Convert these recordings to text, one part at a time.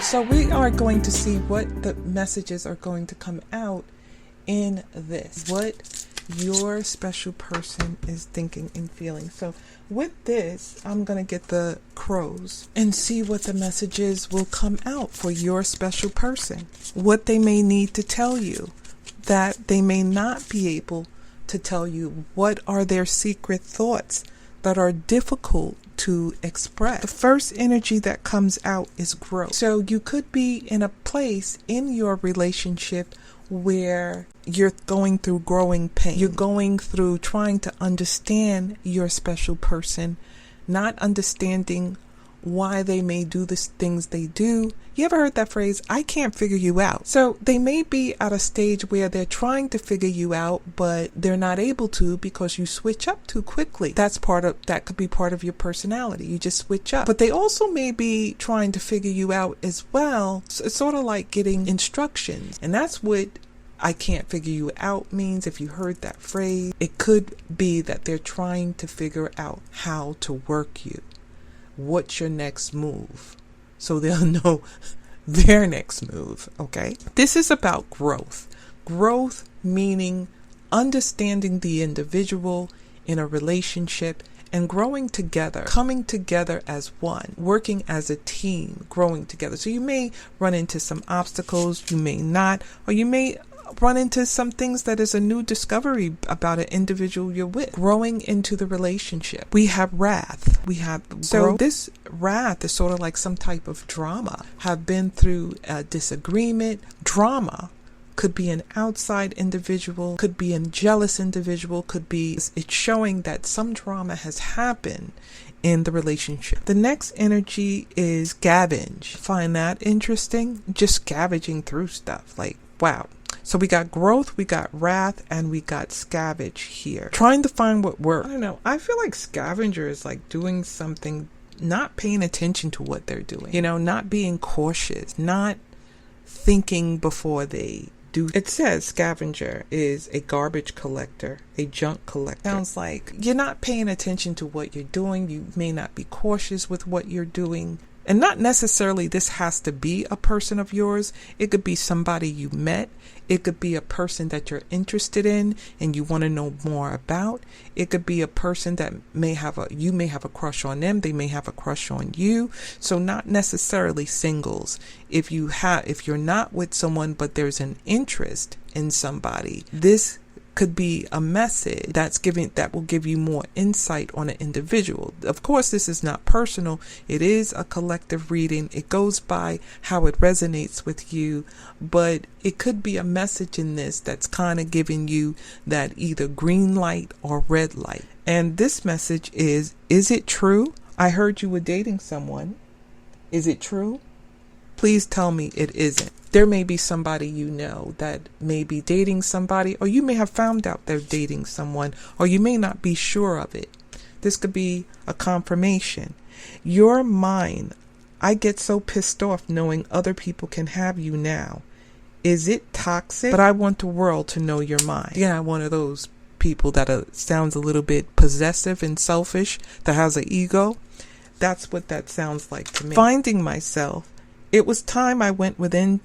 So we are going to see what the messages are going to come out in this, what your special person is thinking and feeling. So with this, I'm going to get the crows and see what the messages will come out for your special person, what they may need to tell you that they may not be able to tell you. What are their secret thoughts that are difficult to express? The first energy that comes out is growth. So you could be in a place in your relationship where you're going through growing pain. You're going through trying to understand your special person, not understanding why they may do the things they do. You ever heard that phrase, I can't figure you out? So they may be at a stage where they're trying to figure you out, but they're not able to because you switch up too quickly. That could be part of your personality. You just switch up. But they also may be trying to figure you out as well. So it's sort of like getting instructions. And that's what I can't figure you out means. If you heard that phrase, it could be that they're trying to figure out how to work you. What's your next move? So they'll know their next move, okay? This is about growth. Growth meaning understanding the individual in a relationship and growing together, coming together as one, working as a team, growing together. So you may run into some obstacles, you may not, or you may run into some things that is a new discovery about an individual you're with. Growing into the relationship. We have wrath. We have growth. This wrath is sort of like some type of drama. Have been through a disagreement. Drama could be an outside individual, could be a jealous individual, could be, it's showing that some drama has happened in the relationship. The next energy is scavenge. Find that interesting? Just scavenging through stuff. Like, wow. So we got growth, we got wrath, and we got scavenge here. Trying to find what works. I don't know. I feel like scavenger is like doing something, not paying attention to what they're doing. You know, not being cautious, not thinking before they do. It says scavenger is a garbage collector, a junk collector. Sounds like you're not paying attention to what you're doing. You may not be cautious with what you're doing. And not necessarily this has to be a person of yours. It could be somebody you met. It could be a person that you're interested in and you want to know more about. It could be a person that you may have a crush on them. They may have a crush on you. So not necessarily singles. If you're not with someone, but there's an interest in somebody, this could be a message that will give you more insight on an individual. Of course, this is not personal. It is a collective reading. It goes by how it resonates with you, but it could be a message in this that's kind of giving you that either green light or red light. And this message is it true? I heard you were dating someone. Is it true? Please tell me it isn't. There may be somebody you know that may be dating somebody, or you may have found out they're dating someone, or you may not be sure of it. This could be a confirmation. Your mind, I get so pissed off knowing other people can have you now. Is it toxic? But I want the world to know your mind. Yeah, one of those people that sounds a little bit possessive and selfish, that has an ego. That's what that sounds like to me. Finding myself. It was time I went within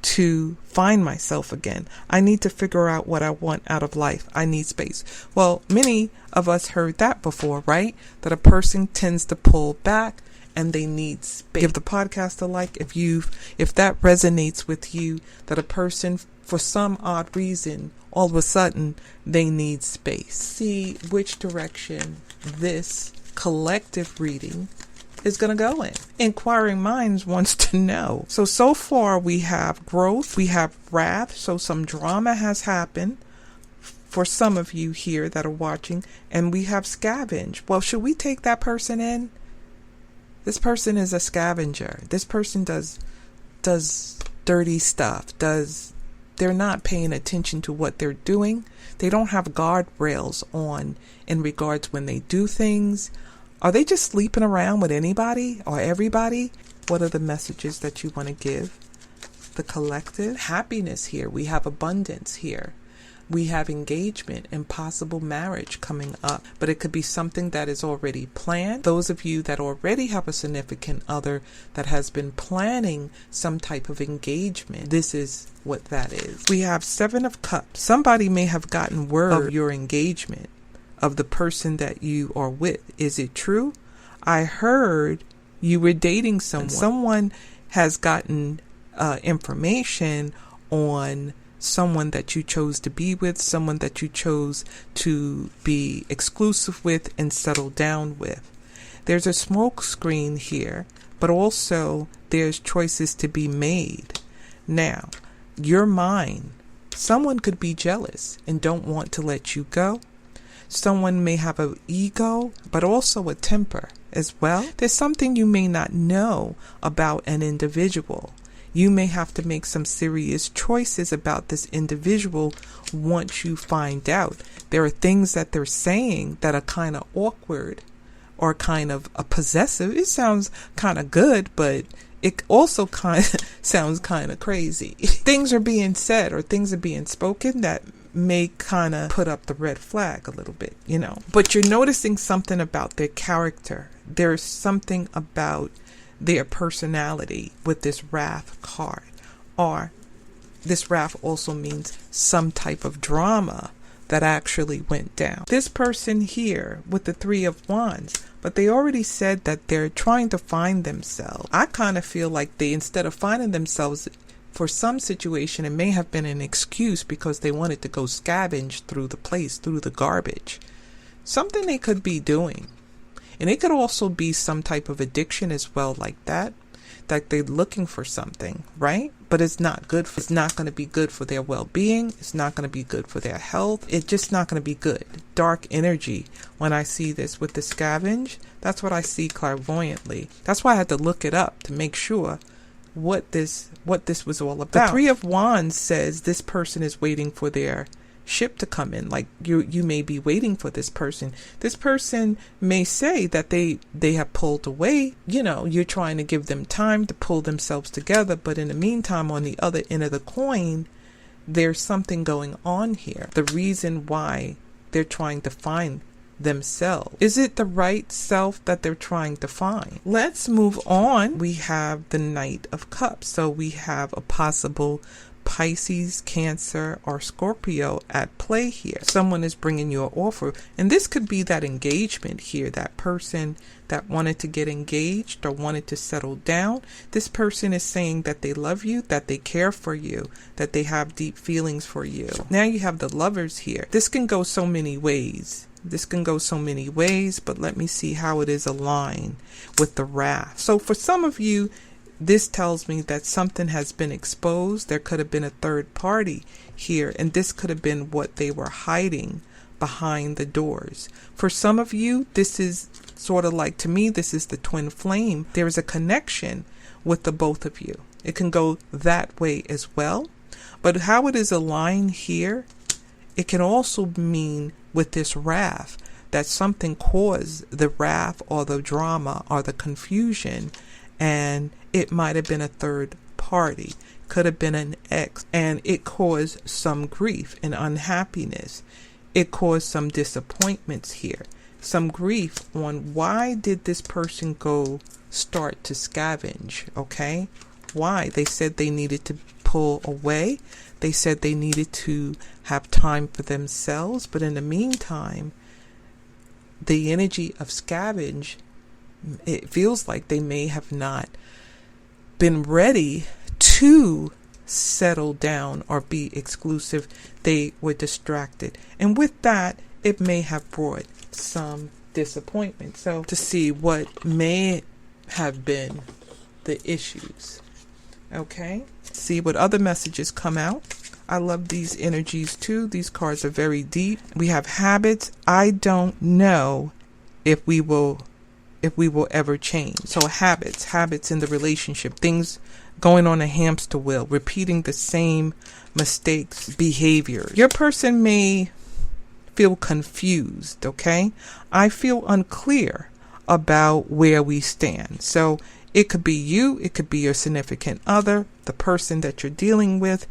to find myself again. I need to figure out what I want out of life. I need space. Well, many of us heard that before, right? That a person tends to pull back and they need space. Give the podcast a like if that resonates with you, that a person for some odd reason, all of a sudden they need space. See which direction this collective reading is going to go in. Inquiring minds wants to know. So far we have growth, we have wrath, so some drama has happened for some of you here that are watching, and we have scavenge. Well, should we take that person in? This person is a scavenger. This person does dirty stuff. They're not paying attention to what they're doing. They don't have guardrails on in regards when they do things. Are they just sleeping around with anybody or everybody? What are the messages that you want to give? The collective happiness here. We have abundance here. We have engagement and possible marriage coming up, but it could be something that is already planned. Those of you that already have a significant other that has been planning some type of engagement, this is what that is. We have Seven of Cups. Somebody may have gotten word of your engagement, of the person that you are with. Is it true? I heard you were dating someone. Someone has gotten information on someone that you chose to be with, someone that you chose to be exclusive with and settle down with. There's a smoke screen here, but also there's choices to be made. Now, your mind, someone could be jealous and don't want to let you go. Someone may have an ego, but also a temper as well. There's something you may not know about an individual. You may have to make some serious choices about this individual once you find out. There are things that they're saying that are kind of awkward or kind of possessive. It sounds kind of good, but it also kind of sounds kind of crazy. Things are being said or things are being spoken that may kind of put up the red flag a little bit, you know. But you're noticing something about their character. There's something about their personality with this Wrath card. Or this Wrath also means some type of drama that actually went down. This person here with the Three of Wands, but they already said that they're trying to find themselves. I kind of feel like they, instead of finding themselves for some situation, it may have been an excuse because they wanted to go scavenge through the place, through the garbage. Something they could be doing. And it could also be some type of addiction as well, like that they're looking for something, right? But it's not good. It's not going to be good for their well-being. It's not going to be good for their health. It's just not going to be good. Dark energy. When I see this with the scavenge, that's what I see clairvoyantly. That's why I had to look it up to make sure what this was all about. The Three of Wands says this person is waiting for their ship to come in. Like you may be waiting for this person. This person may say that they have pulled away. You know, you're trying to give them time to pull themselves together, but in the meantime, on the other end of the coin, there's something going on here. The reason why they're trying to find themselves. Is it the right self that they're trying to find? Let's move on. We have the Knight of Cups. So we have a possible Pisces, Cancer, or Scorpio at play here. Someone is bringing you an offer, and this could be that engagement here, that person that wanted to get engaged or wanted to settle down. This person is saying that they love you, that they care for you, that they have deep feelings for you. Now you have the Lovers here. This can go so many ways. But let me see how it is aligned with the Wrath. So for some of you, this tells me that something has been exposed. There could have been a third party here, and this could have been what they were hiding behind the doors. For some of you, this is sort of like, to me, this is the twin flame. There is a connection with the both of you. It can go that way as well. But how it is aligned here, it can also mean with this Wrath that something caused the wrath or the drama or the confusion, and it might have been a third party, could have been an ex, and it caused some grief and unhappiness. It caused some disappointments here, some grief on why did this person go start to scavenge, okay? Why? They said they needed to pull away. They said they needed to have time for themselves, but in the meantime, the energy of scavenge, it feels like they may have not been ready to settle down or be exclusive. They were distracted. And with that, it may have brought some disappointment. So to see what may have been the issues. Okay? See what other messages come out. I love these energies too. These cards are very deep. We have habits. I don't know if we will ever change. So habits in the relationship, things going on a hamster wheel, repeating the same mistakes, behavior. Your person may feel confused, okay? I feel unclear about where we stand. So it could be you, it could be your significant other, the person that you're dealing with.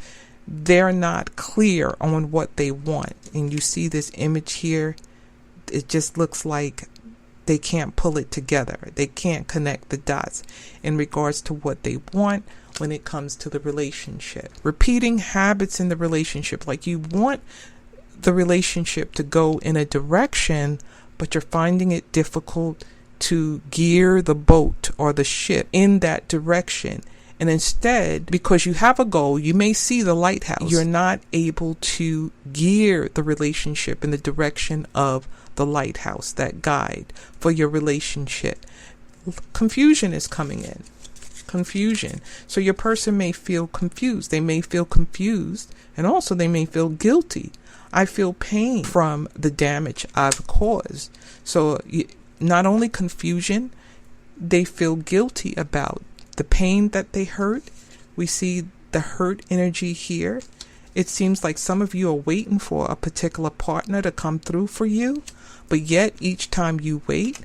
they're not clear on what they want. And you see this image here, it just looks like they can't pull it together. They can't connect the dots in regards to what they want when it comes to the relationship. Repeating habits in the relationship, like you want the relationship to go in a direction, but you're finding it difficult to gear the boat or the ship in that direction. And instead, because you have a goal, you may see the lighthouse, you're not able to gear the relationship in the direction of the lighthouse, that guide for your relationship. Confusion is coming in. Confusion. So your person may feel confused. They may feel confused, and also they may feel guilty. I feel pain from the damage I've caused. So not only confusion, they feel guilty about the pain that they hurt. We see the hurt energy here. It seems like some of you are waiting for a particular partner to come through for you, but yet each time you wait,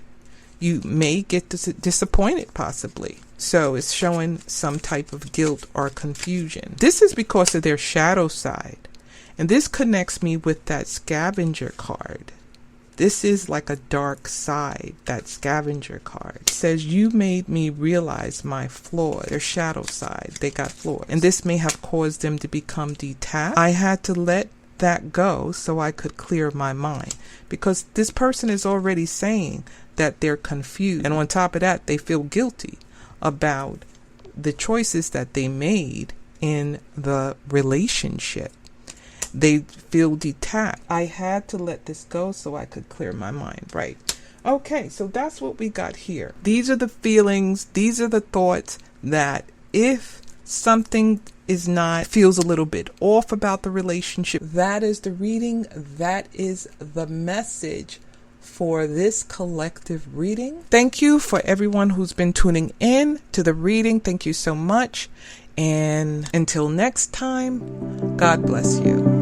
you may get disappointed possibly. So it's showing some type of guilt or confusion. This is because of their shadow side. And this connects me with that scavenger card. This is like a dark side, that scavenger card. It says, you made me realize my flaw. Their shadow side, they got flaws. And this may have caused them to become detached. I had to let that go so I could clear my mind. Because this person is already saying that they're confused. And on top of that, they feel guilty about the choices that they made in the relationship. They feel detached. I had to let this go so I could clear my mind. Right. Okay, so that's what we got here. These are the feelings. These are the thoughts that if something feels a little bit off about the relationship, that is the reading. That is the message for this collective reading. Thank you for everyone who's been tuning in to the reading. Thank you so much. And until next time, God bless you.